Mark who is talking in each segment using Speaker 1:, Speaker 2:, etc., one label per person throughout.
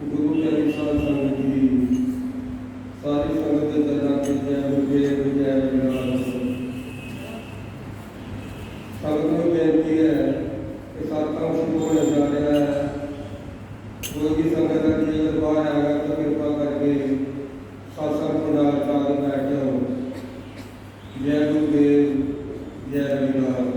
Speaker 1: गुरु प्यारी साध संगत जी, सारी संगत के चरणों के जय गुरुदेव जय विराज। संगत को बेनती है कि सत्संग शुरू होने जा रहा है। कोई भी संगत है अगर बाहर आएगा तो कृपा करके सत्संग को नाल चाल बैठ जाओ। जय गुरुदेव जय विराज।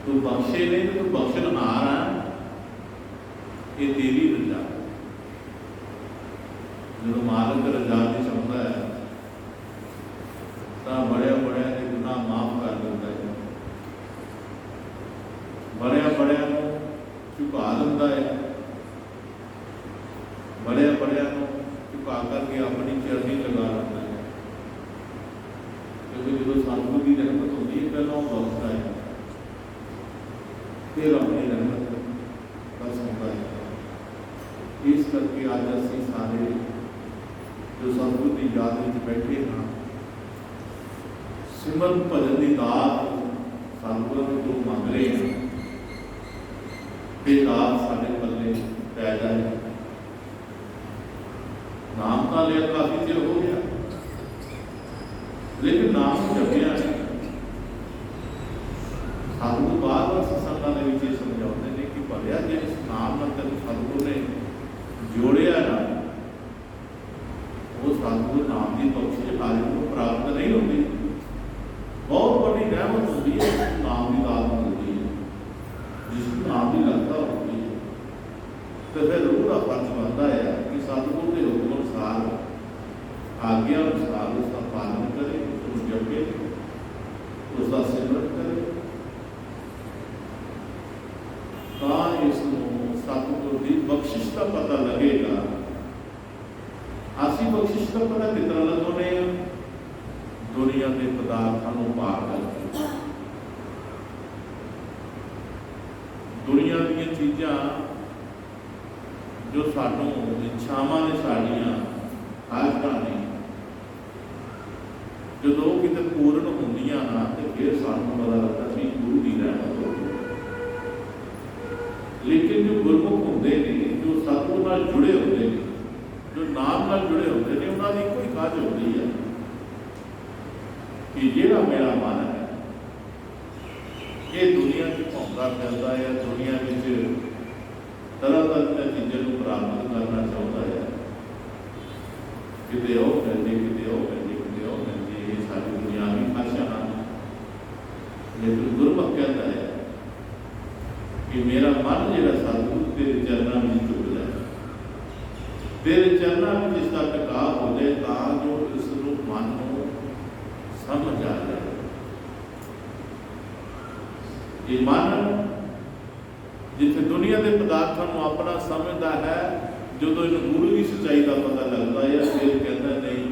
Speaker 2: तू बख्शे नहीं तो तू बख्शनहार है, ये तेरी रजा। जो ਮਾਲਕ ਰਜ਼ਾ ਦੀ ਚਾਹੁੰਦਾ ਹੈ ਤਾਂ ਬੜਿਆ ਦੇ ਗੁਨਾਹ ਮਾਫ ਕਰ ਦਿੰਦਾ ਹੈ, ਬੜਿਆ ਨੂੰ ਝੁਕਾ ਦਿੰਦਾ ਹੈ, ਬੜਿਆ ਨੂੰ ਝੁਕਾ ਕਰਕੇ ਆਪਣੀ ਚਰਨੀ ਲਗਾ ਲੈਂਦਾ ਹੈ। ਕਿਉਂਕਿ ਜਦੋਂ ਸਤਿਗੁਰੂ ਦੀ ਰਹਿਮਤ ਹੁੰਦੀ ਹੈ ਪਹਿਲਾਂ ਉਹ ਬਖਸ਼ਦਾ ਹੈ, ਫਿਰ ਆਪਣੀ ਰਹਿਮਤ ਬਖਸ਼ਦਾ ਹੈ। ਇਸ ਕਰਕੇ ਅੱਜ ਅਸੀਂ ਸਾਰੇ ਜੋ ਸਤਿਗੁਰੂ ਦੀ ਯਾਦ ਵਿੱਚ ਬੈਠੇ ਹਾਂ, ਸਿਮਰਨ ਭਜਨ ਦੀ ਦਾਤ ਸਤਿਗੁਰੂ ਤੋਂ ਮੰਗ ਰਹੇ ਹਾਂ, ਇਹ ਦਾਤ ਸਾਡੇ ਪੱਲੇ ਪੈ ਜਾਏ। ਨਾਮ ਤਾਂ ਲਿਆ ਕਾਫੀ ਚਿਰ ਹੋ ਗਿਆ, ਲੇਕਿਨ ਨਾਮ ਜਪਿਆ ਨਹੀਂ। ਸਤਿਗੁਰੂ ਬਾਰ-ਬਾਰ ਸਤਸੰਗਾਂ ਦੇ ਵਿੱਚ ਇਹ ਸਮਝਾਉਂਦੇ ਨੇ ਕਿ ਭਲਿਆ ਜੇ ਇਸ ਨਾਮ ਨਾਲ ਤੈਨੂੰ ਸਤਿਗੁਰੂ ਨੇ ਜੋੜਿਆ ਨਾ, ਉਹ ਸਤਿਗੁਰੂ ਨਾਮ ਦੀ ਬਖਸ਼ਿਸ਼ ਹਾਜ਼ਰ ਨੂੰ ਪ੍ਰਾਪਤ ਨਹੀਂ ਹੁੰਦੀ। ਬਹੁਤ ਵੱਡੀ ਰਹਿਮਤ ਹੁੰਦੀ ਹੈ ਜਿਸ ਨਾਮ ਦੀ ਦਾਤ ਮਿਲਦੀ ਹੈ, ਜਿਸ ਨਾਮ ਦੀ ਲਗਤਾ ਹੁੰਦੀ ਹੈ। ਤੇ ਫਿਰ ਰੂਹ ਦਾ ਫਰਜ਼ ਬਣਦਾ ਹੈ ਕਿ ਸਤਿਗੁਰੂ ਦੇ ਹੁਕਮ ਅਨੁਸਾਰ, ਆਗਿਆ ਅਨੁਸਾਰ ਉਸ ਦਾ ਪਾਲਣ ਕਰੇ, ਉਸ ਜਪੇ, ਉਸ ਦਾ ਸਿਮਰਨ ਕਰੇ, ਤਾਂ ਇਸ ਨੂੰ ਸਤਿਗੁਰੂ ਦੀ ਬਖਸ਼ਿਸ਼ ਦਾ ਪਤਾ ਲੱਗੇਗਾ। ਅਸੀਂ ਬਖਸ਼ਿਸ਼ ਦਾ ਪਤਾ ਕਿਸ ਤਰ੍ਹਾਂ ਲਗਾਉਂਦੇ ਹਾਂ? ਦੁਨੀਆ ਦੇ ਪਦਾਰਥਾਂ ਨੂੰ ਪਾਰ ਕਰਕੇ, ਦੁਨੀਆ ਦੀਆਂ ਚੀਜ਼ਾਂ ਜੋ ਸਾਨੂੰ ਇੱਛਾਵਾਂ ਨੇ ਸਾਡੀਆਂ ਖਾਹਿਸ਼ਾਂ ਨੇ, ਜਦੋਂ ਕਿਤੇ ਪੂਰਨ ਹੁੰਦੀਆਂ ਨਾ ਤੇ ਫਿਰ ਸਾਨੂੰ ਪਤਾ ਲੱਗਦਾ ਸੀ ਗੁਰੂ ਦੀ ਰਹਿਮਤ ਹੋ। ਲੇਕਿਨ ਜੋ ਗੁਰਮੁਖ ਹੁੰਦੇ ਨੇ, ਜੋ ਸਤਿਗੁਰੂ ਨਾਲ ਜੁੜੇ ਹੁੰਦੇ ਨੇ, ਜੋ ਨਾਮ ਨਾਲ ਜੁੜੇ ਹੁੰਦੇ ਨੇ, ਉਹਨਾਂ ਦੀ ਕੋਈ ਕਾਜ ਹੁੰਦੀ ਹੈ ਕਿ ਜਿਹੜਾ ਮੇਰਾ ਮਨ ਹੈ ਇਹ ਦੁਨੀਆ 'ਚ ਭੌਂਕਦਾ ਫਿਰਦਾ ਹੈ, ਦੁਨੀਆ ਵਿੱਚ ਤਰ੍ਹਾਂ ਦੀਆਂ ਚੀਜ਼ਾਂ ਨੂੰ ਪ੍ਰਾਪਤ ਕਰਨਾ ਚਾਹੁੰਦਾ ਹੈ, ਕਿਤੇ ਉਹ ਮਿਲਦੀ, ਕਿਤੇ ਉਹ ਮਿਲਦੀ, ਕਿਤੇ ਉਹ ਮਿਲਦੀ, ਇਹ ਸਾਡੀ ਦੁਨਿਆਵੀ ਖਾਹਿਸ਼ਾਂ ਹਨ। ਲੇਕਿਨ ਗੁਰਮੁਖ ਕਹਿੰਦਾ ਹੈ ਕਿ ਮੇਰਾ ਮਨ ਜਿਹੜਾ ਸਤਿਗੁਰੂ ਤੇਰੇ ਚਰਨਾਂ ਵਿੱਚ ਝੁਕ ਜਾਏ, ਤੇਰੇ ਚਰਨਾਂ ਵਿੱਚ ਇਸ ਦਾ ਟਿਕਾਅ ਹੋ ਜਾਏ, ਤਾਂ ਜੋ ਇਸ ਨੂੰ ਮਨ ਨੂੰ ਸਮਝ ਆ ਜਾਏ। ਇਹ ਮਨ ਜਿੱਥੇ ਦੁਨੀਆ ਦੇ ਪਦਾਰਥਾਂ ਨੂੰ ਆਪਣਾ ਸਮਝਦਾ ਹੈ, ਜਦੋਂ ਇਹਨੂੰ ਗੁਰੂ ਦੀ ਸੱਚਾਈ ਦਾ ਪਤਾ ਲੱਗਦਾ ਹੈ, ਫਿਰ ਕਹਿੰਦਾ ਨਹੀਂ,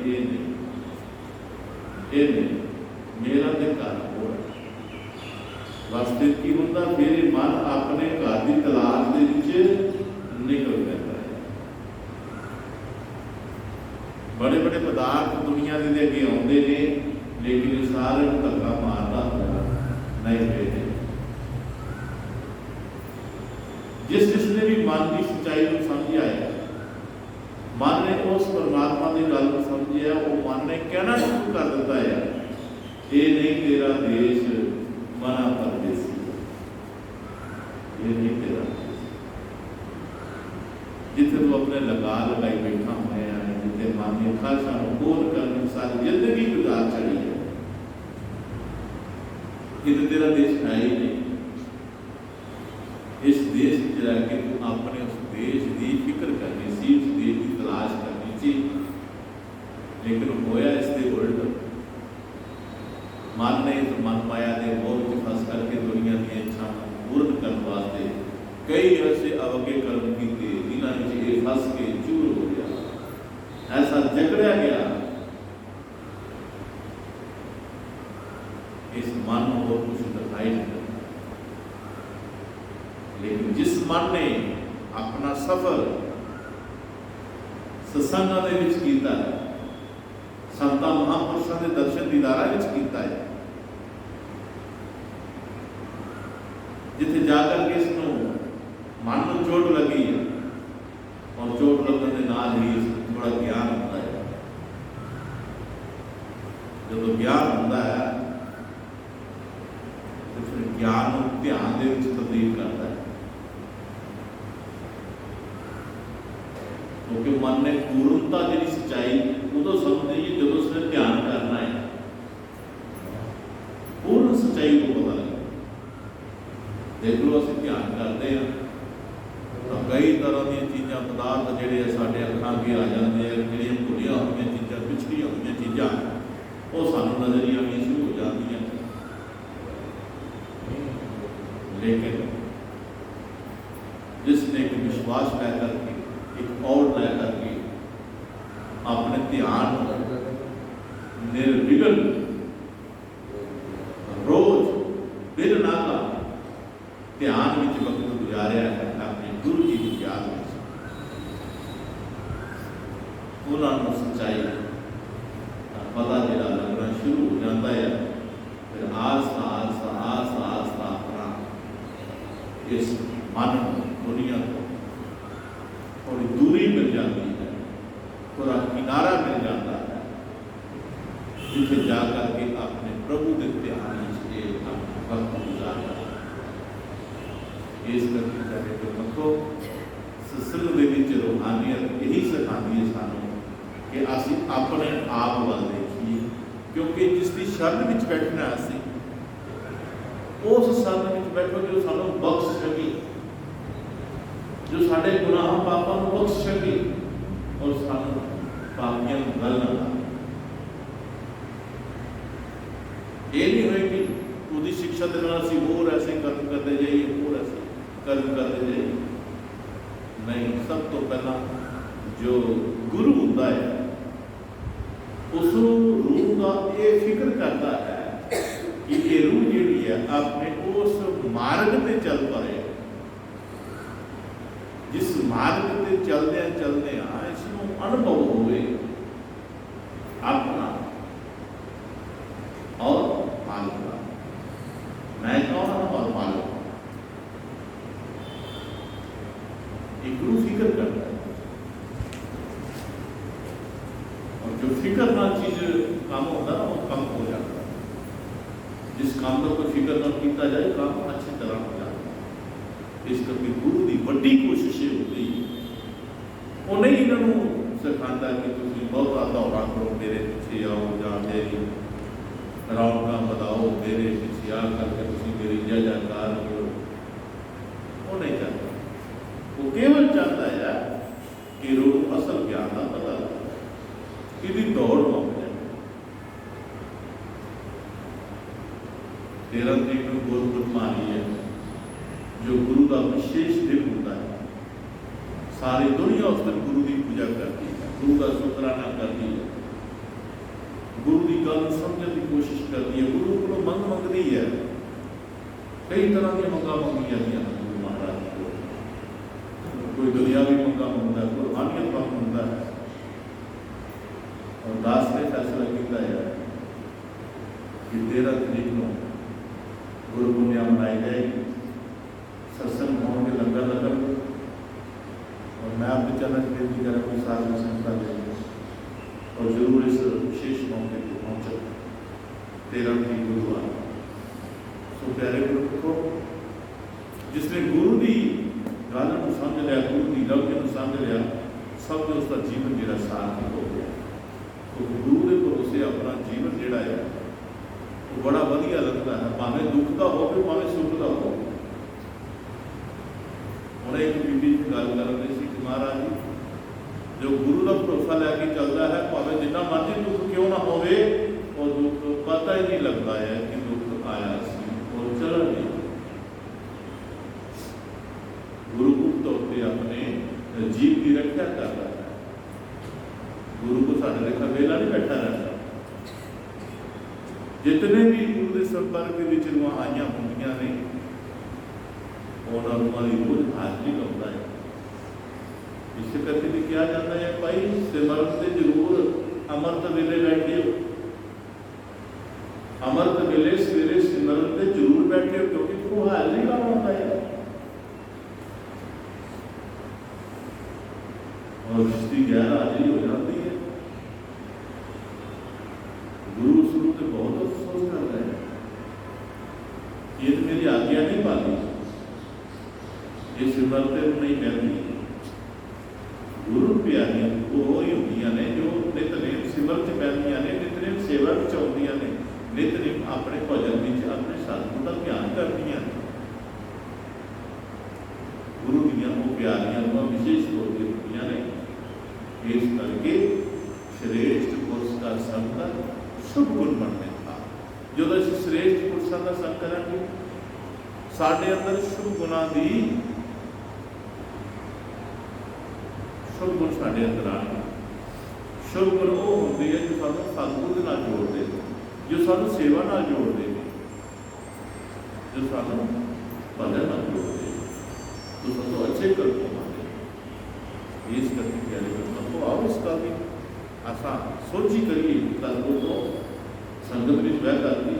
Speaker 2: ਇਹ ਨਹੀਂ ਮੇਰਾ ਤੇ ਘਰ ਕੋਲ। ਵਾਸਤੇ ਕੀ ਹੁੰਦਾ? ਫਿਰ ਇਹ ਮਨ ਆਪਣੇ ਘਰ ਦੀ ਤਲਾਸ਼ ਦੇ ਵਿੱਚ ਨਿਕਲ ਪੈਂਦਾ ਹੈ। ਬੜੇ ਪਦਾਰਥ ਦੁਨੀਆ ਦੇ ਅੱਗੇ ਆਉਂਦੇ ਨੇ, ਲੇਕਿਨ ਸਾਰੇ ਨੂੰ ਧੱਕਾ ਮਾਰਦਾ ਹੋਇਆ ਨਹੀਂ ਭੇਜਦੇ। ਜਿਸਨੇ ਵੀ ਮਨ ਦੀ ਸੱਚਾਈ ਨੂੰ ਸਮਝਿਆ ਹੈ, ਮਨ ਨੇ ਉਸ ਪਰਮਾਤਮਾ ਦੀ ਗੱਲ ਨੂੰ ਸਮਝਿਆ, ਉਹ ਮਨ ਨੇ ਕਹਿਣਾ ਸ਼ੁਰੂ ਕਰ ਦਿੱਤਾ ਹੈ, ਇਹ ਨਹੀਂ ਤੇਰਾ ਦੇਸ਼ ਮਨਾ ਪਰਦੇਸੀ, ਇਹ ਨਹੀਂ ਤੇਰਾ ਜਿੱਥੇ ਤੂੰ ਆਪਣੇ ਲਗਾਈ ਬੈਠਾ ਹੋਇਆ ਹੈ, ਜਿੱਥੇ ਮਨ ਦੀਆਂ ਖਾਹਿਸ਼ਾਂ ਨੂੰ ਪੂਰਨ ਕਰਨ ਸਾਰੀ ਜ਼ਿੰਦਗੀ ਗੁਜ਼ਾਰ ਚੜੀ ਹੈ, ਇਹ ਤੇਰਾ ਦੇਸ਼ ਹੈ ਹੀ ਨਹੀਂ। ਇਸ ਦੇਸ਼ ਵਿੱਚ ਰਹਿ ਕੇ ਤੂੰ ਆਪਣੇ ਉਸ ਦੇਸ਼ ਦੀ ਫਿਕਰ ਕਰਨੀ ਸੀ, ਉਸ ਦੇਸ਼ ਦੀ ਤਲਾਸ਼ ਕਰਨੀ ਸੀ, ਲੇਕਿਨ ਹੋਇਆ ਇਸ ਦੇ ਉਲਟ। ਮਨ ਨੇ ਮਨ ਮਾਇਆ ਦੇ ਮੋਹ ਵਿੱਚ ਫਸ ਕਰਕੇ ਦੁਨੀਆ ਦੀਆਂ ਇੱਛਾਵਾਂ ਪੂਰਨ ਕਰਨ ਵਾਸਤੇ ਕਈ ਐਸੇ ਅਵਗੇ ਕਰਮ ਕੀਤੇ, ਜਿਨ੍ਹਾਂ ਵਿੱਚ ਇਹ ਫਸ ਕੇ ਚੂਰ ਹੋ ਗਿਆ, ਐਸਾ ਜਕੜਿਆ ਗਿਆ। ਇਸ ਮਨ ਨੂੰ ਹੋਰ ਕੁਛ ਦਿਖਾਈ ਨਹੀਂ। ਲੇਕਿਨ ਜਿਸ ਮਨ ਨੇ ਆਪਣਾ ਸਫਰ ਸਤਸੰਗਾਂ ਦੇ ਵਿੱਚ ਕੀਤਾ ਹੈ, ਸੰਤਾਂ ਮਹਾਂਪੁਰਸ਼ਾਂ ਦੇ ਦਰਸ਼ਨ ਦੀਦਾਰਾਂ ਵਿੱਚ ਕੀਤਾ ਹੈ, ਜਿੱਥੇ ਜਾ ਕਰਕੇ ਇਸ ਨੂੰ ਮਨ ਨੂੰ ਚੋਟ ਲੱਗੀ ਹੈ, ਔਰ ਚੋਟ ਲੱਗਣ ਦੇ ਨਾਲ ਹੀ ਇਸ ਨੂੰ ਥੋੜਾ ਗਿਆਨ ਹੁੰਦਾ ਹੈ। ਜਦੋਂ ਗਿਆਨ ਹੁੰਦਾ ਹੈ ਤਾਂ ਫਿਰ ਗਿਆਨ ਨੂੰ ਧਿਆਨ ਦੇ ਵਿੱਚ ਤਬਦੀਲ ਕਰਦਾ ਹੈ, ਕਿਉਂਕਿ ਮਨ ਨੇ ਪੂਰਨਤਾ ਜਿਹੜੀ ਸੱਚਾਈ ਉਦੋਂ ਸਮਝਦੀ ਹੈ ਜਦੋਂ ਉਸਨੇ ਧਿਆਨ ਕਰਨਾ ਹੈ, ਪੂਰਨ ਸੱਚਾਈ ਨੂੰ ਪਤਾ ਲੱਗੇ। ਦੇਖ ਲਓ, ਅਸੀਂ ਧਿਆਨ ਕਰਦੇ ਹਾਂ ਤਾਂ ਕਈ ਤਰ੍ਹਾਂ ਦੀਆਂ ਚੀਜ਼ਾਂ, ਪਦਾਰਥ ਜਿਹੜੇ ਸਾਡੇ ਅੱਖਾਂ ਅੱਗੇ ਆ ਜਾਂਦੇ ਆ, ਜਿਹੜੀਆਂ ਭੁੱਲੀਆਂ श्वास लै करके एक और लै करके अपने ध्यान निर्विघन रोज बिन नागा ध्यान में वक्त गुजारिया है अपने गुरु जी की याद में उन्होंने सच्चाई पता जरा लगना शुरू हो जाता है। फिर आस्ता आस्ता आस्ता आस्ता अपना इस मन दुनिया को थोड़ी दूरी मिल जाती है, थोड़ा किनारा मिल जाता है, जिसे जा करके अपने प्रभु के ध्यान से अपना वक्त गुजारता है। इस करके करे तो मखो सत्संग दे विच रूहानियत यही सिखाती है सानू कि असी अपने आप वाल देखिए, क्योंकि जिसकी शरण में बैठना असी उस शरण में बैठो जो सानू बख्श सके, जो साढ़े गुनाह पापों को बख्श सके और सानू पापियां गल ना लाए। ये नहीं होए कि उसकी शिक्षा के नाल असी होर ऐसे कर्म करते जाइए, होर ऐसे कर्म करते जाइए। नहीं, सब तो पहला जो गुरु होता है उस रूह का ये फिक्र करता है कि ये रूह जी है अपने उस मार्ग में चल पड़े, जिस मार्ग से चलदे चलदे इसमें अनुभव हुए अपना और मालिक का। मैं कौन हूं और मालिक, एक गुरु फिक्र करता है। और जो फिक्र ना चीज काम होता है वो कम हो जाता है। जिस काम का कोई फिक्र ना किया जाए काम अच्छी तरह हो जाता है। इस करके गुरु की बड़ी कोशिश होती वो नहीं इन्हों सिखाता कि तुम बहुत दौड़ा करो, मेरे पीछे आओ, या मेरी रौनक बताओ, मेरे पीछे आ करके तुम मेरी जय जयकार करो। वो नहीं चाहता, वो केवल चाहता है कि रूह असल ज्ञान का पता कि दौड़ मुक जाए। 13 तरीक को गुरपुरब मानी है, जो गुरु का विशेष दिन होता है। सारी दुनिया उस दिन गुरु की पूजा करती है, गुरु का शुकराना करती है, गुरु की गल समझने की कोशिश करती है, गुरु को मंग मंगती है। कई तरह की मंगा मंगी जाती गुरु महाराज को। कोई दुनियावी मंगा मंगता है, कोई रूहानियत मंग मंगता है। और दास ने फैसला किया है कि 13 तरीक को गुरु पुण्या मनाई जाएगी, सत्संग होंगे, लंगर लगन। और मैं आपके चरण बेनती करा कोई साधु संस्था देंगे और जरूर इस विशेष मौके पर पहुंचे 13 तरीक गुरुवार। सो प्यारे गुरु को जिसने गुरु की गल को समझ लिया, गुरु की लवज को समझ लिया, सब ने उसका जीवन जो सार्थक हो गया। तो गुरु के भरोसे अपना जीवन जोड़ा है वो बड़ा वधिया लगता है, भावें दुख का हो भावें सुख का हो। उन्हें एक बीबी गल कर रही थी कि महाराज जी जो गुरु का भरोसा लैके चलता है, भावें जितना मर्जी दुख क्यों ना हो, और दुख पता ही नहीं लगता है कि दुख आया और चला नहीं। गुरु गुप्त होते अपने जीव की रक्षा कर रहा है। गुरु को साढ़े लेखा वेला नहीं बैठा रहता। जितने भी गुरु के संपर्क के रूह आईया होंदियां ने उन्होंने रोज हाजरी लाता है। इस करके भी कहा जाता है भाई सिमरन से जरूर अमृत वेले बैठे हो, अमृत वेले सवेरे सिमरन से जरूर बैठे हो, क्योंकि वो हाजरी लाना होता है। और उसकी गैर हाजिरी हो जाती है। गुरु शुरू से बहुत अफसोस करता है, ये तो मेरी आज्ञा नहीं पाली, ये सिमरते नहीं करती। गुरु प्यारियां वो ही होंदियां ने जो नितनेम सिमर च पैंदियां ने, नितनेम सेवा च आउंदियां ने, नितनेम अपने भजन विच अपने सतगुर का ध्यान करदियां ने। गुरु दियां वो प्यारियां विशेष तौर पर होंदियां ने। इस करके श्रेष्ठ पुरुष का संग शुभ गुण बनने था। जो असीं श्रेष्ठ पुरुषों का संग करांगे, साडे अंदर शुभ गुणां की शुभ गुण साढ़े अंदर आने। शुभ गुण वो होंगे है जो सानू सतगुर दे नाल जोड़ते, जो सानू सेवा नाल जोड़ते, जो सानू भजन नाल जोड़ते, जो सानू अच्छे कर्म पाते। इस करके प्यारे बच्चों को आओ इसका भी आसा सोची करिए। सतगुर को संगत में बह करके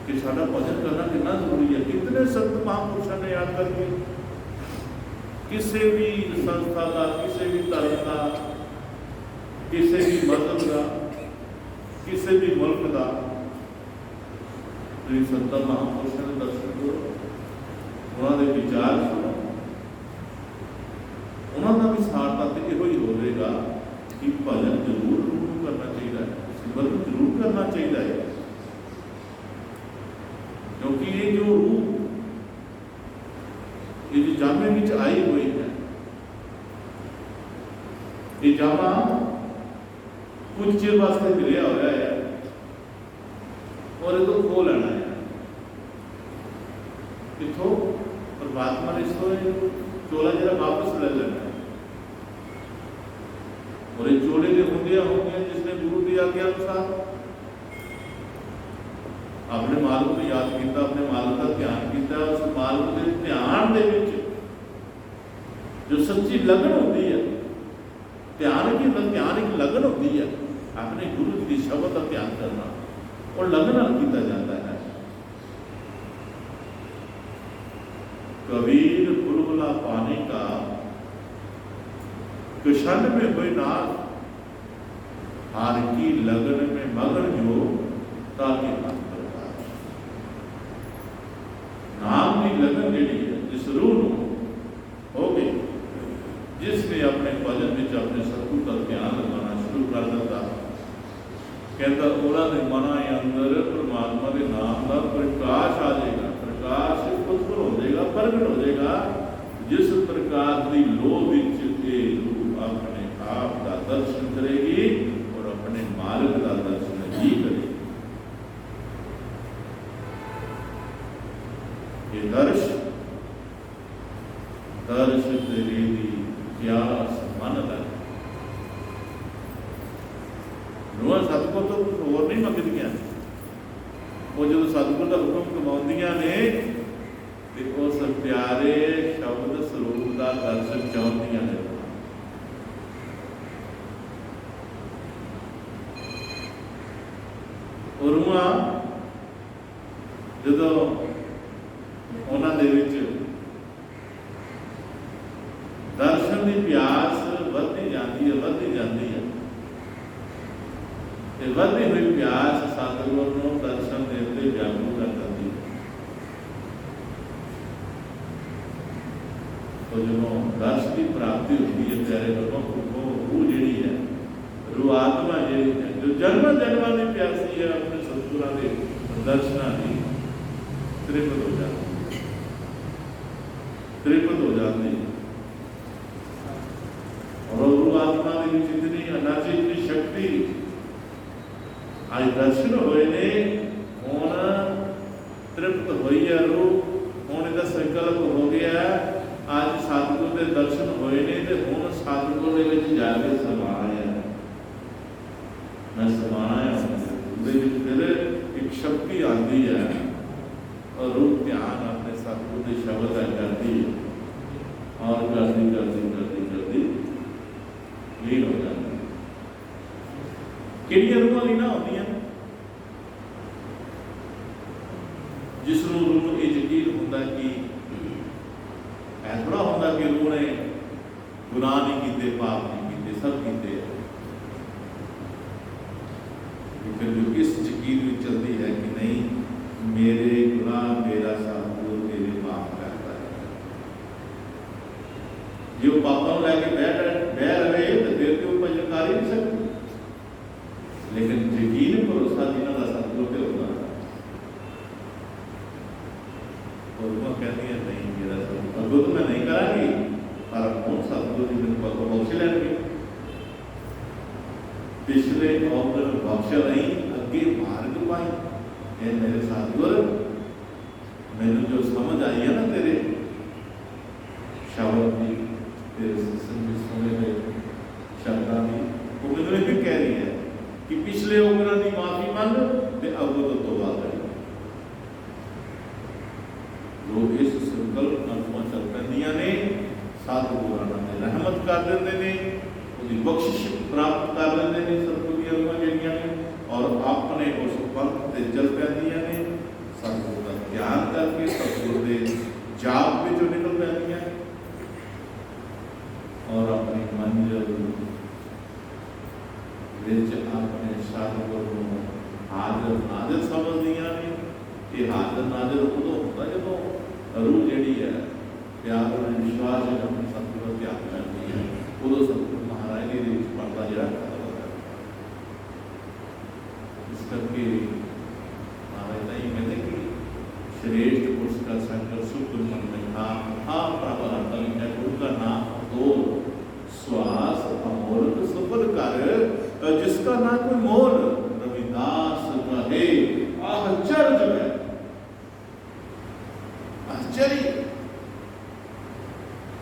Speaker 2: कि साडा भजन करना कितना जरूरी है। कितने संत महापुरुषों ने याद करके किसी भी संस्था का, किसी भी धर्म का, किसी भी मजहब का, किसी भी मुल्क का संत महापुरुषों के दर्शन करो, उन्होंने विचार सुनो, उन्होंने भी सार तक यो ही होगा कि भजन जरूर करना चाहिए, सिमरन जरूर करना चाहिए। क्योंकि ये जो रूह ये जो जामे विच आई हुई है, ये जामा कुछ चिर वास्ते मिलिया होया है और ये खो लेना है। इथों परमात्मा ने इसको चोला जरा वापस ले लेना है। और ये चोले के होंगे जिसने गुरु की आज्ञा अनुसार अपने मालिक को याद किया, अपने मालिक का ध्यान किया, उस मालिक के ध्यान दे विच जो सच्ची लगन होती है, ध्यान की लगन होती है, अपने गुरु जी की शब्द का ध्यान करना और लगन किया जाता है। कबीर बुलबुला पानी का कशन में हुए नाथ, हार की लगन में मगन जो ताकि नाम की लगन जी है जिस रूह हो गई, जिसने अपने भजन में अपने सतगुर का ध्यान लगाना शुरू कर दिता, कहता उन्होंने मना अंदर परमात्मा के नाम का प्रकाश आ जाएगा। प्रकाश उत्पन्न हो जाएगा, प्रगट हो जाएगा, जिस प्रकाश की लोभ रूह अपने आप का दर्शन करेगी और अपने मार्ग का दर्शन ही करेगी। ये दर्श तेरी क्या मन है। रूह सतगुर तो कुछ होर नहीं मंगदियां, वो जो सतगुर का हुक्म कमाउंदियां ने ते उस प्यारे शब्द स्वरूप का दर्शन चाहदियां ने। और रूह जो उन्होंने दर्शन की प्यास बढ़ती जाती है, बढ़ती जाती है। बढ़ती हुई प्यास सतगुर को दर्शन देते व्याकुल कर देती है। तो जो दर्श की प्राप्ति होती है प्यारे लोगों को, रूह जी है, रूह आत्मा जी है, जो जन्म जन्मा की प्यासी है अपने सतगुरां के दर्शनां की, तृप्त हो जाती, तृप्त हो जाती। और रूह आत्मा की जितनी एनर्जी, इतनी शक्ति आज दर्शन होए ने, हुण तृप्त हुई है रूह, हुण इहदा संकल्प हो गया। आज सतगुर के दर्शन होए ने ते हुण सतगुर दे विच जाके समाना है। मैं समाना है, फिर एक शक्ति आती है और रूह ध्यान अपने सतगुर के शब्द का करती है और करती करती करती करती लीन हो जाती है। किहड़ियां रूहां लीनां होंदियां? जिस रूह ये यकीन होता कि ऐसा होता कि रूह ने गुनाह नहीं किए, पाप नहीं किए, सब किए, फिर जो इस यकीन में चलती है कि नहीं मेरे गुनाह मेरा सतगुर मेरे माफ करता है। जो पापों लैके बह रहे तो फिर तो भजन कर ही नहीं सकते। लेकिन यकीन भरोसा जिन्हों का सतगुर पे होगा, और वो कहती है नहीं मेरा सतगुर, अगो तो मैं नहीं करांगी पर कौन सतगुर जी मेरे को बख्श लेंगे। पिछले औगण बख्श नहीं, अगे मार्ग पाई। ये मेरे सतगुर मैंने जो समझ आई है ना तेरे शब्द की, तेरे बख्शिश प्राप्त कर लेते हैं सतगुरु दी अगुआं जिहड़ियां ने और अपने उस पंथ ते चल पैंदियां ने सतगुरु का ध्यान करके सतगुरु के जाप विचों निकल पैंदियां और अपनी मंजिल विच अपने सतगुरु नूं हाजिर नाजिर समझदियां ने। ये हाजिर नाजिर उदों होंदा जदों रूह जिहड़ी है प्यार और विश्वास है अपने सतगुरु का ध्यान करती है उदों सतगुरु महाराज जी दे पर्दा जिहड़ा खत्म हो जाता है। इस करके महाराज जी कहते कि श्रेष्ठ पुरुष का संकर सुख मन में था हाँ प्रभु अटल है गुरु का नाम दो श्वास अमोल सफल कर जिसका ना कोई मोल रविदास कहे आश्चर्य है आश्चर्य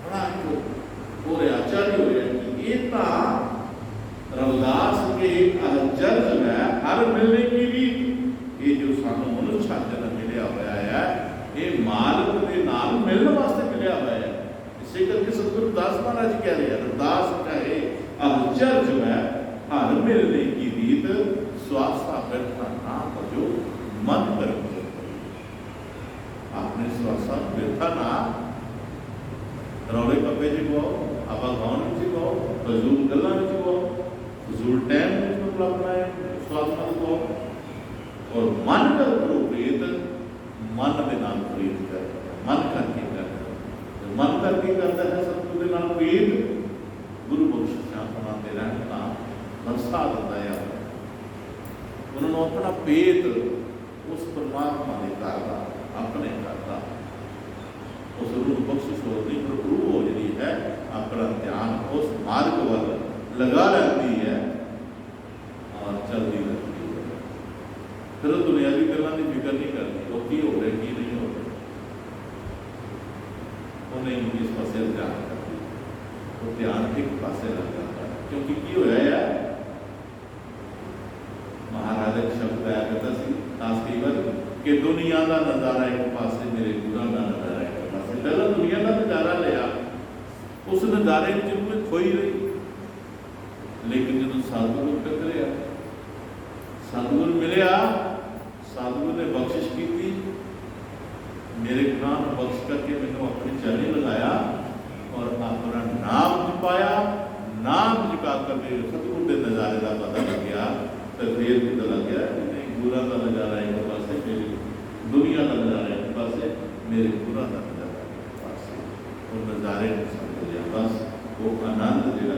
Speaker 2: बड़ा पूरे आश्चर्य हो गया कि ये रविदास के आश्चर्य है हर मिलने की भी ये जो सानू मनुष्य जन्म मिलया हुआ है ये मालिक के नाल मिलने वास्ते मिलया हुआ है। इसे करके सतगुरु दास महाराज जी कह रहे हैं रविदास कहे आश्चर्य है हर मिलने की रीत स्वास्थ्य बैठना ना बजो मन कर आपने स्वास्थ्य बैठा ना रौले कपे च गो आप गाँव में गो फजूल गल्लां में गो फजूल टाइम में अपना स्वास्थ्य गो और मन कर करो प्रीत मन के नाम प्रीत कर मन करके कर मन करके करता है सतगुरु के नाम प्रीत गुरु बख्शिशां सुनाते रहना बरसा दिता है उन्होंने अपना पेट उस परमात्मा ने करता अपने करता उस रूह बख्शिश होती पर रूह हो जी है अपना ध्यान उस मार्ग वाल लगा रहती है और चलती रहती है फिर दुनियावी गल्लां की फिक्र नहीं करती वो की हो रहा की नहीं हो रहा वो नहीं इस पास ध्यान करती वो ध्यान एक पास लग जाता है क्योंकि की होया है महाराज एक शब्द आया करता सी खास कई बार कि दुनिया का नज़ारा एक पास मेरे गुरु का नज़ारा एक पास पहला दुनिया का नज़ारा लिया उस नज़ारे में खोई रही लेकिन जो सतगुरु टकरिया सतगुरु मिलया सतगुरु ने बख्शिश की थी मेरे गुनाह बख्श करके मैंने अपनी चरनी लगाया और अपना नाम जपाया नाम जपा कर सतगुरु के नज़ारे का पता लग गया तो फिर पता लग गया गुरु का नज़ारा एक पास मेरी दुनिया का नज़ारा एक पास मेरे गुरु का नज़ारा एक पास और नज़ारे में समझ लिया बस वो आनंद जो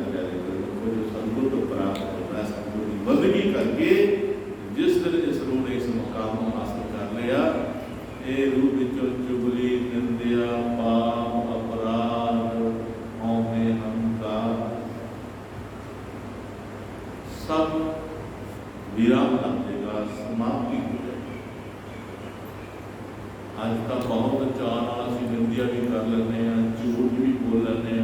Speaker 2: सतगुरु को प्राप्त होता है सतगुरु की बंदगी करके जिस दिन इस रूह ने इस मुकाम को हासिल कर लिया ये रूह विचों चुगली निंदिया पाप अपराध हौमे अहंकार सब विराम लग जाएगा समाप्ति हो जाएगी। आज का बहुत चाह असी निंदिया भी कर लेने झूठ भी बोल लेने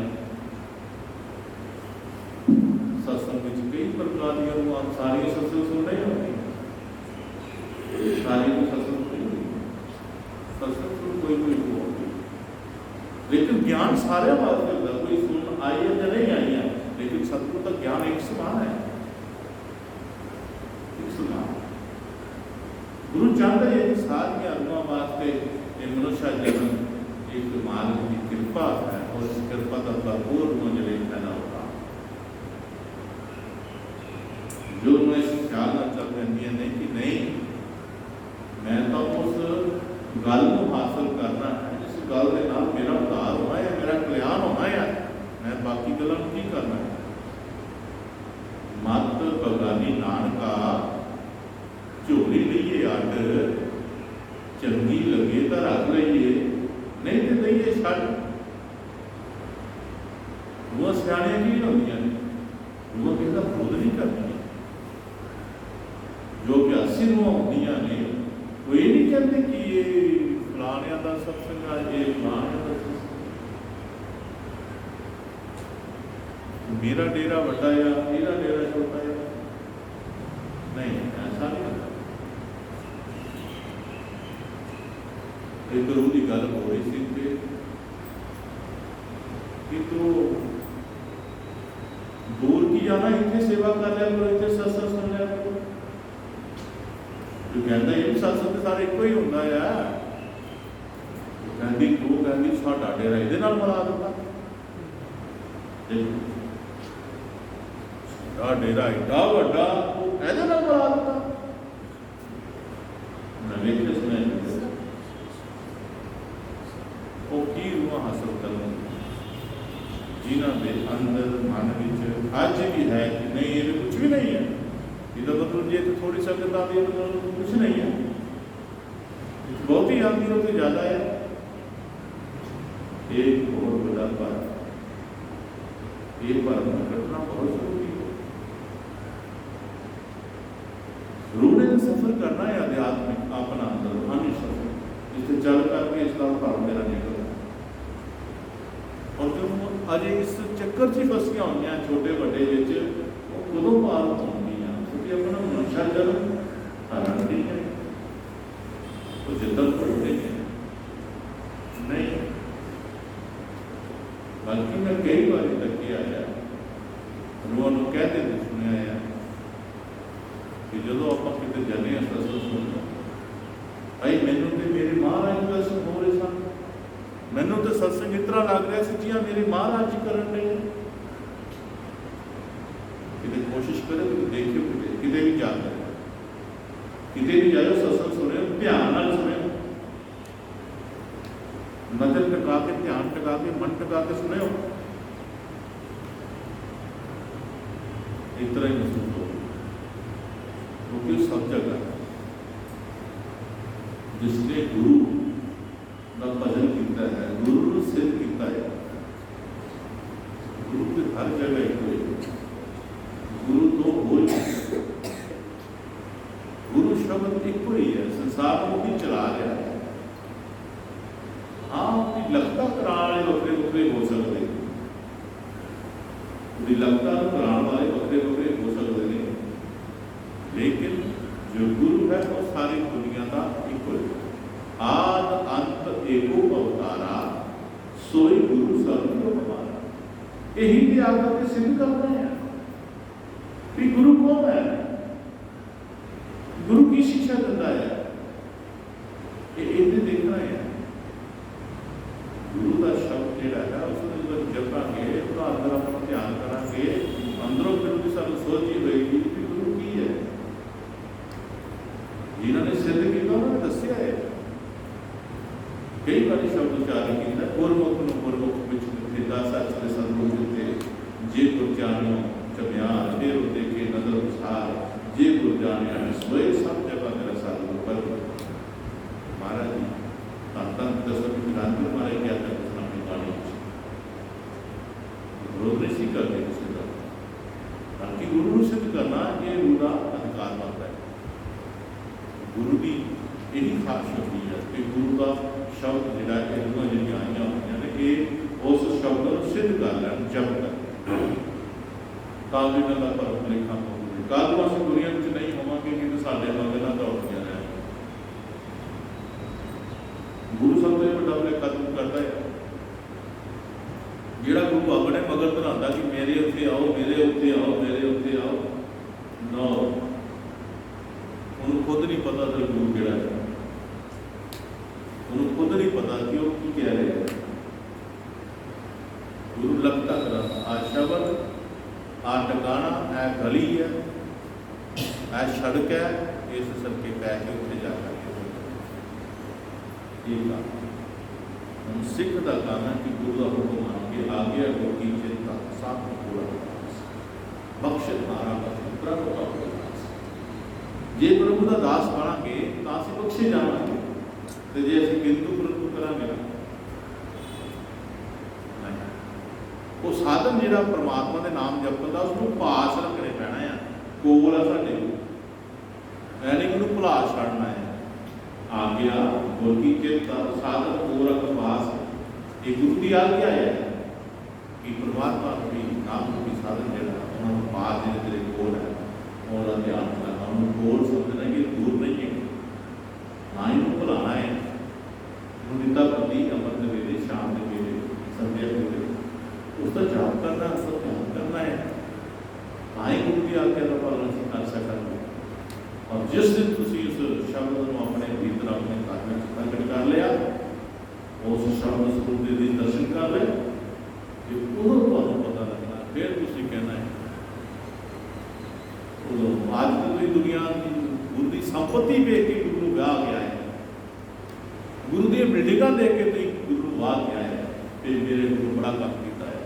Speaker 2: सत्संग कई प्रकार की सारी सत्संग सुन नहीं होती सारी सत्संग सत्संग सुन कोई होती लेकिन ज्ञान सारे वास्ते होता कोई सुन आई है या नहीं आई है लेकिन सतगुरु का ज्ञान एक समान है एक समान गुरु चाहता है कि सारी आत्मा वास्ते मनुष्य जन्म एक मालिक की कृपा है और इस कृपा का भरपूर मुझे लेना होगा जो मैं ख्याल चल रही नहीं कि नहीं मैं तो उस गल को हासिल करना है जिस गल के नाल मेरा उद्धार होना है मेरा कल्याण होना है मैं बाकी गलों की करना है मत बगानी नानका झोली लीए अड चंगी लगे तो रख लीए नहीं तो लीए छड़ वो सियाणियां की होंदियां ने वो कहता खुद नहीं करनी जो अभ्यासी होंदियां ने वो ये नहीं कहते कि ये फलाणियां का सत्संग है ये फलाणियां का सत्संग मेरा डेरा बड़ा या मेरा डेरा छोटा है नहीं ऐसा नहीं होता एक रूह की गल हो रही थी कि तो दूर की नहीं जाना, इतने सेवा कर लिया करो, इतने सत्संग सुन लिया करो। जो कहता ये भी सत्संग सारे एक ही होंगे है। कहती तू कहती साडा डेरा ये मिला दिता, डेरा एडा वड्डा ये मिला दिता। मैं वेखे सुने वो की रूह हासिल कर जिन्हों के अंदर मन में अज भी है कि नहीं ये कुछ भी नहीं है, इसका मतलब जी तो थोड़ी संगत आती है तो कुछ नहीं है, बहुत ही आती है तो ज़्यादा है। एक बहुत बड़ा पर ये पर घटना बहुत जरूरी है। रूढ़े से सफर करना है आध्यात्मिक अपना अंदर रूहानी सफर, जिससे चल करके इसका भाव मेरा निकल। और जो अजे इस चक्कर च फसिया हुई छोटे बड़े उदों पार होंगे क्योंकि अपना मनुष्य जन्म धारण नहीं है, तो जिद्दत पढ़ते हैं नहीं। बल्कि मैं कई बार तक आया रूह कहते थे सुनिया है कि जो आप कितने जाने सत्संग सुनते भाई मैनू तो मेरे महाराज दर्शन हो रहे सन, मैनू तो सत्संग इतना लग रहा है जियां मेरे महाराज जी कर रहे हैं। कि कोशिश करो कि देखियो कितने भी जाते हैं, कितने भी जाओ सत्संग सुने ध्यान नाल सुने, नजर टका के ध्यान टका के मन टका के सुने हो, एक तरह ही महसूस हो क्योंकि सब जगह जिसने गुरु का भजन किया है, गुरु सिद्ध किया है, गुरु की हर जगह एक गुरु तो हो, गुरु शब्द एक ही है, संसार को भी चला रहा है। हाँ अपनी लगता कराने वक्रे वक्रे हो सकते, लगता कराने वाले वक्रे वक्रे हो सकते हैं, लेकिन जो गुरु है वो सारी दुनिया का एक है। आद अंत एको अवतारा सोई गुरु सर्वो हमारा, यही भी आकर सिद्ध करते हैं कि गुरु कौन है, गुरु की शिक्षा देता है, ये देखना है। गुरु का शब्द जोड़ा है उसको जब जपांगे तो अंदर अपना ध्यान करांगे, अंदरों फिर सारी सोच ही होगी कि गुरु की है, जिन्होंने सिद्ध किया उन्होंने दसिया है। कई बार शब्द उच्चारण किया गुरमुख ਨੂੰ ਗੁਰमुख ਵਿੱਚ ਨਿਦਾ ਸੱਚ ਦੇ ਸੰਤੋਖ ਦਿੱਤੇ, ਜੇ ਗੁਰ ਜਾਣਿਓ ਚਮਿਆਰ ਫੇਰ ਉਹ ਦੇਖੇ ਨਜ਼ਰ ਉਸਾਰ, ਜੇ ਗੁਰ ਜਾਣਿਆ ਸੋਏ ਸਭ ਜਗ੍ਹਾ ਮੇਰਾ ਸਾਧੂ ਪਰ महाराज जी धन दसवें क्रांति मारे क्या था अपनी कहानी विरोध नहीं करते किसी का, बल्कि गुरु सिद्ध करना ये गुरु का अधिकार बनता है। गुरु की यही खास होती है कि गुरु का शब्द जोड़ा गुरुआ जी आई हुई ने कि उस शब्द को सिद्ध कर लैन जब तक काल का परम लेखा होगी। कल को असं दुनिया में नहीं होवे कि साढ़े मगर दौड़िया रह, गुरु सब तो बड़ा लेखा दूर करता है। जोड़ा गुरु अपने मगर बनाता कि मेरे उत्ते आओ, मेरे उत्ते आओ, मेरे उत्ते आओ, ना उन्होंने खुद नहीं पता तो गुरु जोड़ा है, उन्होंने खुद नहीं पता कि वो की कह रहे हैं। गुरु लगता करा आ शब्द आ टकाना ऐ गली है ऐ सड़क है, इस सड़के पै के उत्थे जाकर हम सिख का काम है कि गुरु का हुक्म मान के आगे को कीजिए साथ में पूरा बख्श मारा प्रभु का जे प्रभु का दास बनांगे तो असं बख्शे जावांगे, तो जे असं किंतु परंतु करांगे ना वो साधन जो परमात्मा के नाम जपन का उसको पास रखने पैना है, कोल है साढ़े यानी कि भुला छड़ना है। आ गया गुरु की चेता साधन पूरा पास, ये गुरु की आज्ञा है कि परमात्मा भी नाम रूपी साधन जो उन्होंने पास जो तेरे कोल है और ध्यान करना, उन्होंने कोल समझना कि दूर नहीं है, ना ही उनको भुलाना है। निंदा प्रति अमृत वेले शाम के वेले संध्या के वेले उसका जाप करना, उसका ध्यान करना है। ਤਾਂ ਹੀ ਗੁਰੂ ਦੀ ਆਗਿਆ ਦਾ ਪਾਲਣ ਅਸੀਂ ਕਰ ਸਕਾਂਗੇ। ਔਰ ਜਿਸ ਦਿਨ ਤੁਸੀਂ ਉਸ ਸ਼ਬਦ ਨੂੰ ਆਪਣੇ ਭੀਤਰ ਆਪਣੇ ਘਰ ਵਿੱਚ ਪ੍ਰਗਟ ਕਰ ਲਿਆ, ਉਸ ਸ਼ਬਦ ਸਰੂਪ ਦੇ ਦਰਸ਼ਨ ਕਰ ਲਏ, ਕਿ ਉਦੋਂ ਤੁਹਾਨੂੰ ਪਤਾ ਲੱਗਣਾ, ਫਿਰ ਤੁਸੀਂ ਕਹਿਣਾ ਹੈ ਉਦੋਂ ਅੱਜ ਦੀ ਦੁਨੀਆ ਦੀ ਗੁਰੂ ਦੀ ਸੰਪत्ति ਵੇਖ ਕੇ ਗੁਰੂ ਨੂੰ ਵਿਆਹ ਗਿਆ ਹੈ, ਗੁਰੂ ਦੀਆਂ ਬਿਲਡਿੰਗਾਂ ਦੇਖ ਕੇ ਤੁਸੀਂ ਗੁਰੂ ਨੂੰ ਵਾਹ ਗਿਆ ਹੈ, ਫਿਰ ਮੇਰੇ ਗੁਰੂ ਬੜਾ ਕੰਮ ਕੀਤਾ ਹੈ।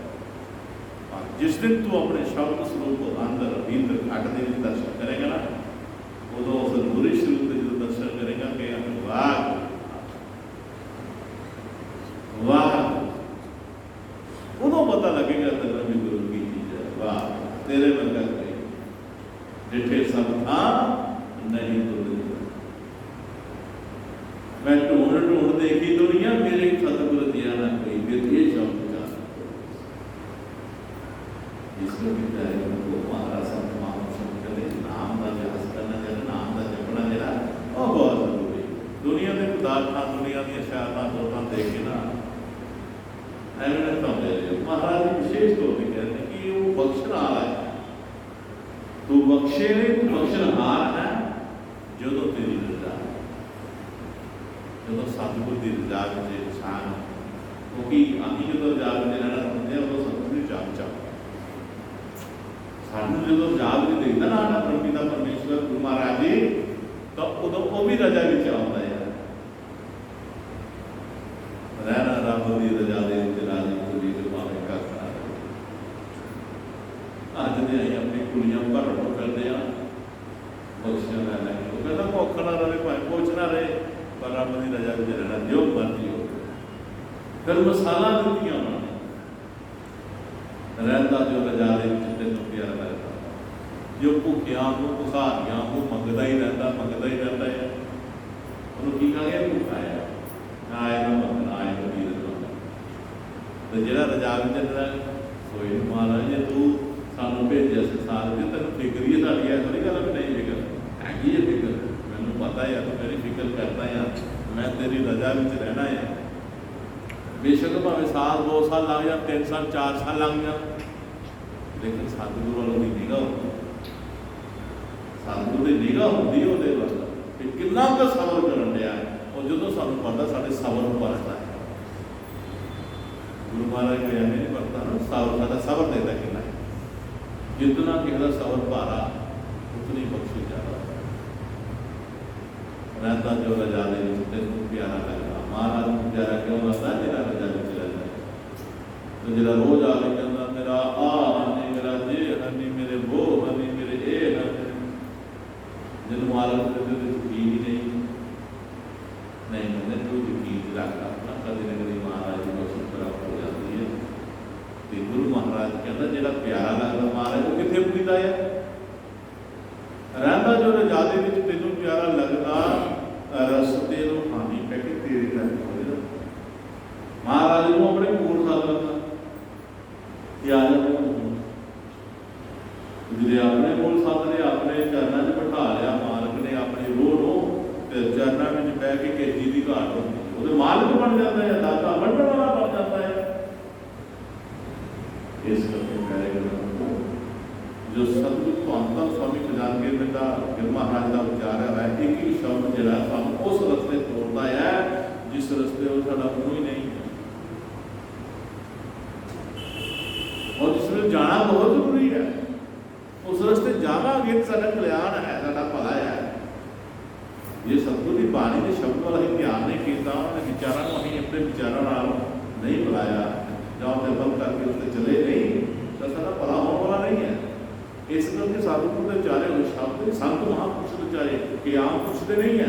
Speaker 2: ਔਰ ਜਿਸ ਦਿਨ ਤੂੰ ਆਪਣੇ ਸ਼ਬਦ ਸਰੂਪ ਅੰਦਰ ਭੀਤਰ ਘਟ ਦੇ ਵਿੱਚ ਦਰਸ਼ਨ ਕਰੇਗਾ ਨਾ, ਉਦੋਂ ਉਸ ਗੁਰੂ ਸਰੂਪ ਦੇ ਜਦੋਂ ਦਰਸ਼ਨ ਕਰੇਗਾ ਕਿ ਵਾਹ ਵਾਹ, ਉਦੋਂ ਪਤਾ ਲੱਗੇਗਾ ਤੇਰਾ ਵੀ ਗੁਰੂ ਕੀ ਚੀਜ਼ ਹੈ। ਵਾਹ, ਤੇਰੇ ਵਰਗਾ ਕੋਈ ਜਿੱਥੇ ਸਭ ਥਾਂ ਨਹੀਂ ਤੁਲਦਾ। मैं ढूंढ ढूंढ देखी दुनिया, मेरे सतगुरु दिया ना कोई, फिर ये शब्द का जिसको कहता है उनको महाराज संत महापुरुष करे नाम का अभ्यास करना, जरा नाम का जपना जरा और बहुत जरूरी। दुनिया के पदार्थां दुनिया दी शायरां दोतां देख के ना एवं तो महाराज जी विशेष तौर पर कहते हैं कि वो बख्शण वाला है, तू बख्शे नहीं, तू बख्शनहार है जो तो तेरी रजा। जो सतगुरु की रजा में इंसान, क्योंकि अभी जो रजा में रहना चाहते हैं उਦੋਂ सतगुरु जाग चाह सानू जो जाग नहीं देखता ना आना परमपिता परमेश्वर गुरु महाराज जी, तो उਦੋਂ वो भी रजा में आता है। रहना रब की रजा दे राजी खुली जो भावे का अज ने अं अपनी कुड़ियां भर करते हैं बख्शिया लैना, वो कहता भुख ना रहे भाई कुछ ना रहे, पर रब की रजा में रहना जो मर्जी हो। फिर मसाला दिखा उन्होंने रहता जो रजा के तेन प्यारा लगता, जो भुखिया को भुखारिया को मंगता ही रहता है, उन्होंने की कहा भुखा है आएगा मंगना आएगा वीर तो जो रजा में रहना सोई महाराज जे तू सानू भेजा संसार में तेन फिक्र ही साड़ी है, थोड़ी गल भी नहीं फिक्र हैगी है, फिक्र मैनू पता है तू मेरी फिक्र करता है, मैं तेरी रजा में रहना है। बेशक भावे साल 2 साल लग जा, 3 साल 4 साल लग जा, लेकिन सतगुरु वालों की निगाह होती, सतगुरु की निगाह होती है वो कि कितना का सबर करन दिया है। और जो सानू पता साढ़े सबर परखता है गुरु महाराज को एवं नहीं पता ना, सबर सबर देता कितना है, जितना किसी का सबर भारा उतनी बख्शी ज्यादा रहता जो रजा दे तेन प्यारा लगता। महाराज को प्यारा क्यों लगता है? जरा रजा में रहता है तो जरा रोज आके कहता मेरा आ हनी, मेरा जे हनी, मेरे वो हनी, मेरे ए हनी, जिन महाराज कहते यकीन ही नहीं कहते तू यकीन रख अपना, कभी न कभी महाराज की बख्शिश प्राप्त हो जाती है। तो गुरु महाराज कहता जो प्यारा लगता महाराज वो कितने पुरीदा है, रहता जो रजादे में तेनों प्यारा लगता रस्ते रूहानी पैके तेरी तरफ हो जाए। महाराज को अपने मूल साधन याद जिसे अपने मूल साधन अपने चरणों में बिठा लिया, मालक ने अपनी रूह को चरणों में बह के केजी की घाट होती वो मालक बन जाता है, दाता बढ़ने वाला बन जाता है। इस करके प्यारे जो सतगुरु तो स्वामी खजानगी का गिर महाराज का विचार है, एक ही शब्द जरा सानू उस रस्ते तोड़ता है जिस रस्ते वो साडा मुंह ही नहीं है, और जिसमें जाना बहुत जरूरी है। उस रस्ते जावांगे साडा कल्याण है, साडा भला है। ये सतगुरु की बाणी के शब्द वाला ही ध्यान नहीं किया, उन्होंने विचारों को अभी अपने विचारों नहीं बुलाया, जाओ तो बंद करके उससे चले नहीं तो साडा भला होने वाला नहीं है। इस करके सतगुरु के उचारे हुए शब्द संत महापुरुष उचारे कि आम पुरुष के नहीं है।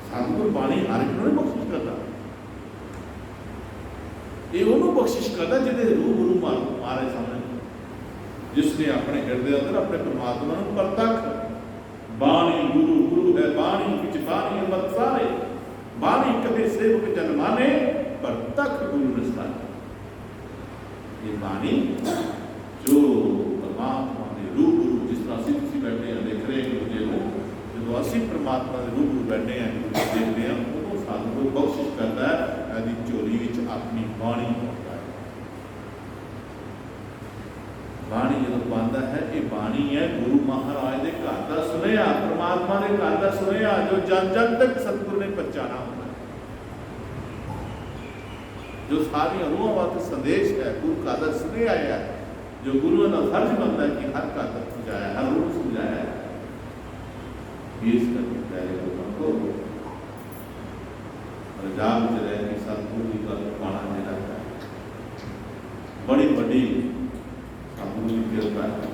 Speaker 2: सतगुरु बाणी हर एक नहीं बख्शिश करता, ये उन्होंने बख्शिश करता जिन्हें रूबरू महाराज सामने, जिसने अपने हृदय अंदर अपने परमात्मा को प्रत्यक्ष बाणी गुरु गुरु है बाणी विच बाणी अमृत सारे, बाणी कभी सेवक जन माने प्रत्यक्ष गुरु निस्तारे। ये बाणी जो परमात्मा के रूबरू जिस तरह असीं तुसीं बैठे हैं देख रहे हैं गुरु को, जो असीं परमात्मा के रूबरू बैठे हैं देखते हैं, उनको सतगुरु बख्शिश करता है, यदि झोली विच अपनी बाणी पाता है। ਜਦੋਂ ਪਾਉਂਦਾ ਹੈ ਇਹ ਬਾਣੀ ਹੈ ਗੁਰੂ ਮਹਾਰਾਜ ਦੇ ਘਰ ਦਾ ਸੁਨੇਹਾ, ਪ੍ਰਮਾਤਮਾ ਦੇ ਘਰ ਦਾ ਸੁਨੇਹਾ ਜੋ ਜਨ ਜਨ ਤੱਕ ਸਤਿਗੁਰੂ ਨੇ ਪਹੁੰਚਾਉਣਾ ਹੁੰਦਾ ਹੈ, ਜੋ ਸਾਰੀਆਂ ਰੂਹਾਂ ਵਾਸਤੇ ਸੰਦੇਸ਼ ਹੈ, ਗੁਰੂ ਘਰ ਦਾ ਸੁਨੇਹਾ ਹੈ, ਜੋ ਗੁਰੂਆਂ ਦਾ ਫਰਜ਼ ਬਣਦਾ ਹੈ ਕਿ ਹਰ ਘਰ ਤੱਕ ਪਹੁੰਚਾਇਆ, ਹਰ ਰੂਹ ਨੂੰ ਸਮਝਾਇਆ ਹੈ। ਇਸ ਕਰਕੇ ਪਿਆਰੇ ਲੋਕਾਂ को ਪੰਜਾਬ ਵਿੱਚ ਰਹਿ ਕੇ ਸਤਿਗੁਰੂ ਦੀ ਗੱਲ ਪਾਉਣਾ ਜਿਹੜਾ ਹੈ ਬੜੀ ਵੱਡੀ ਸਤਿਗੁਰੂ ਦੀ ਕਿਰਪਾ ਹੈ।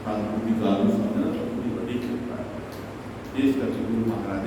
Speaker 2: ਸਤਿਗੁਰੂ ਦੀ ਗੱਲ ਨੂੰ ਸਮਝਣਾ ਬੜੀ ਵੱਡੀ ਕਿਰਪਾ ਹੈ। ਇਸ ਕਰਕੇ ਗੁਰੂ ਮਹਾਰਾਜ